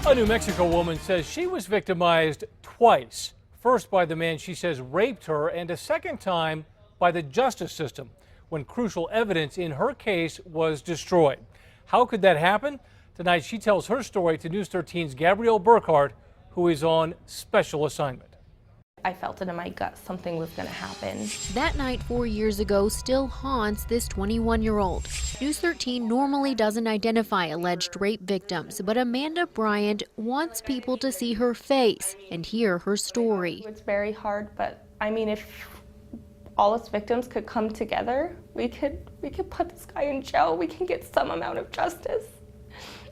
A New Mexico woman says she was victimized twice. First by the man she says raped her, and a second time by the justice system when crucial evidence in her case was destroyed. How could that happen? Tonight she tells her story to News 13's Gabrielle Burkhart, who is on special assignment. I felt it in my gut something was going to happen. That night 4 years ago still haunts this 21-year-old. News 13 normally doesn't identify alleged rape victims, but Amanda Bryant wants people to see her face and hear her story. It's very hard, but I mean, if all its victims could come together, we could put this guy in jail. We can get some amount of justice.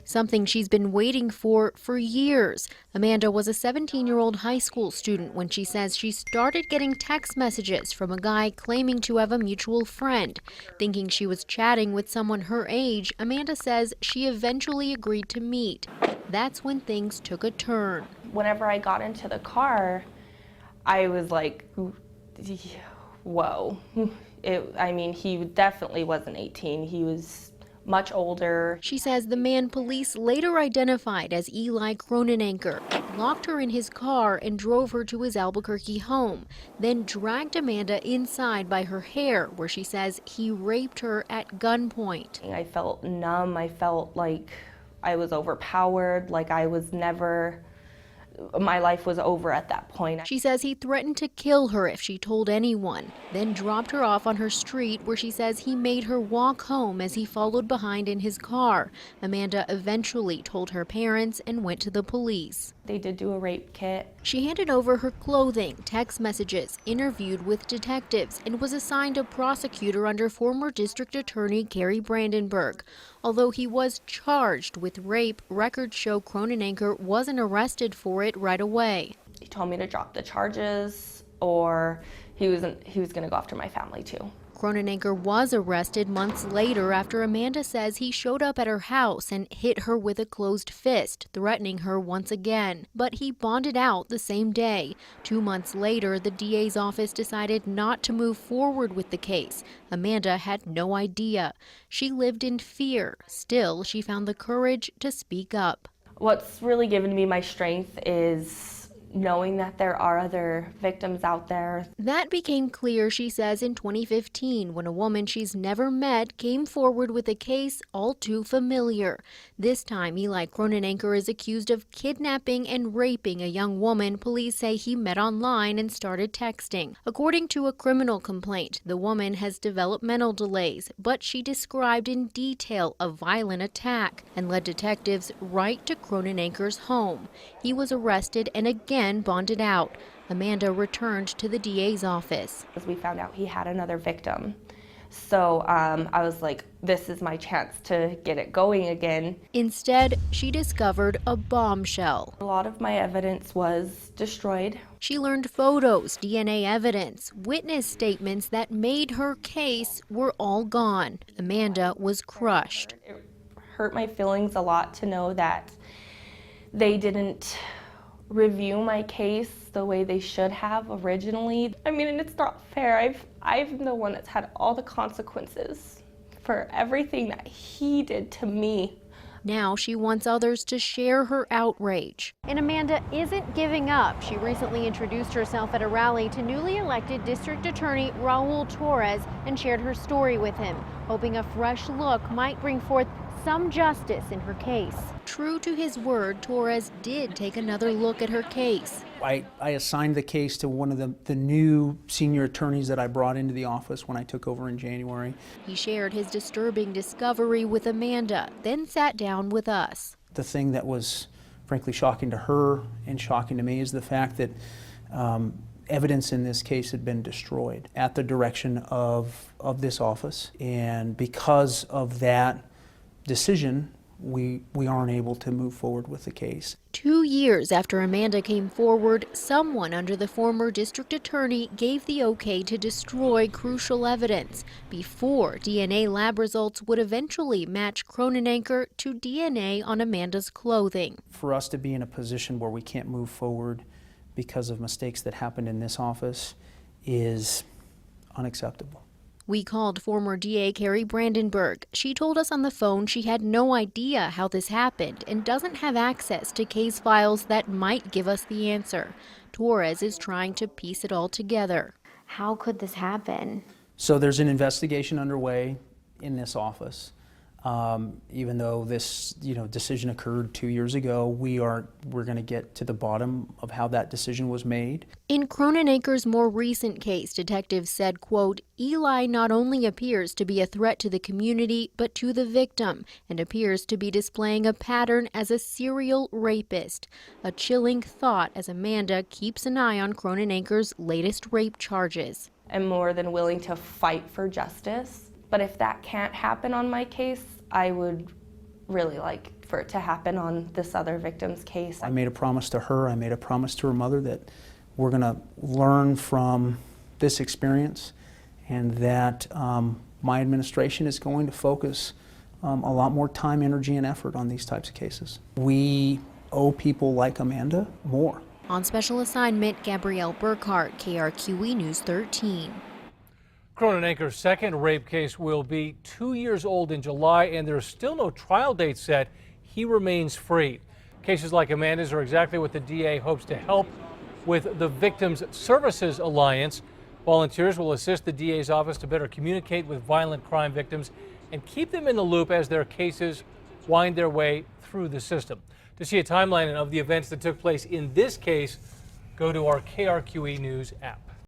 Something she's been waiting for years. Amanda was a 17-year-old high school student when she says she started getting text messages from a guy claiming to have a mutual friend. Thinking she was chatting with someone her age, Amanda says she eventually agreed to meet. That's when things took a turn. Whenever I got into the car, I was like, whoa. I mean, he definitely wasn't 18. He was much older. She says the man police later identified as Eli Cronenanker locked her in his car and drove her to his Albuquerque home, then dragged Amanda inside by her hair, where she says he raped her at gunpoint. I felt numb. I felt like I was overpowered, like my life was over at that point. She says he threatened to kill her if she told anyone, then dropped her off on her street, where she says he made her walk home as he followed behind in his car. Amanda eventually told her parents and went to the police. They did do a rape kit. She handed over her clothing, text messages, interviewed with detectives, and was assigned a prosecutor under former District Attorney Carrie Brandenburg. Although he was charged with rape, records show Cronenanker wasn't arrested for it right away. He told me to drop the charges, or he was going to go after my family too. Cronenanker was arrested months later after Amanda says he showed up at her house and hit her with a closed fist, threatening her once again. But he bonded out the same day. 2 months later, the DA's office decided not to move forward with the case. Amanda had no idea. She lived in fear. Still, she found the courage to speak up. What's really given me my strength is knowing that there are other victims out there. That became clear, she says, in 2015 when a woman she's never met came forward with a case all too familiar. This time, Eli Cronenanker is accused of kidnapping and raping a young woman police say he met online and started texting. According to a criminal complaint, the woman has developmental delays, but she described in detail a violent attack and led detectives right to Cronenanker's home. He was arrested and again bonded out. Amanda returned to the DA's office. As we found out he had another victim. So I was like, this is my chance to get it going again. Instead, she discovered a bombshell. A lot of my evidence was destroyed. She learned photos, DNA evidence, witness statements that made her case were all gone. Amanda was crushed. It hurt my feelings a lot to know that they didn't review my case the way they should have originally. I mean, and it's not fair. I'm the one that's had all the consequences for everything that he did to me. Now she wants others to share her outrage. And Amanda isn't giving up. She recently introduced herself at a rally to newly elected District Attorney Raul Torres and shared her story with him, hoping a fresh look might bring forth some justice in her case. True to his word, Torres did take another look at her case. I assigned the case to one of the new senior attorneys that I brought into the office when I took over in January. He shared his disturbing discovery with Amanda, then sat down with us. The thing that was frankly shocking to her and shocking to me is the fact that evidence in this case had been destroyed at the direction of this office. And because of that decision, we aren't able to move forward with the case. 2 years after Amanda came forward, someone under the former district attorney gave the okay to destroy crucial evidence before DNA lab results would eventually match Cronenanker to DNA on Amanda's clothing. For us to be in a position where we can't move forward because of mistakes that happened in this office is unacceptable. We called former DA Carrie Brandenburg. She told us on the phone she had no idea how this happened and doesn't have access to case files that might give us the answer. Torres is trying to piece it all together. How could this happen? So there's an investigation underway in this office. Even though this decision occurred 2 years ago, we're going to get to the bottom of how that decision was made. In Cronin Acres' more recent case, detectives said, quote, Eli not only appears to be a threat to the community, but to the victim, and appears to be displaying a pattern as a serial rapist. A chilling thought as Amanda keeps an eye on Cronin Acres' latest rape charges. I'm more than willing to fight for justice, but if that can't happen on my case, I would really like for it to happen on this other victim's case. I made a promise to her, I made a promise to her mother that we're going to learn from this experience, and that my administration is going to focus a lot more time, energy, and effort on these types of cases. We owe people like Amanda more. On special assignment, Gabrielle Burkhart, KRQE News 13. Cronin Acres' second rape case will be 2 years old in July, and there's still no trial date set. He remains free. Cases like Amanda's are exactly what the DA hopes to help with the Victims Services Alliance. Volunteers will assist the DA's office to better communicate with violent crime victims and keep them in the loop as their cases wind their way through the system. To see a timeline of the events that took place in this case, go to our KRQE News app.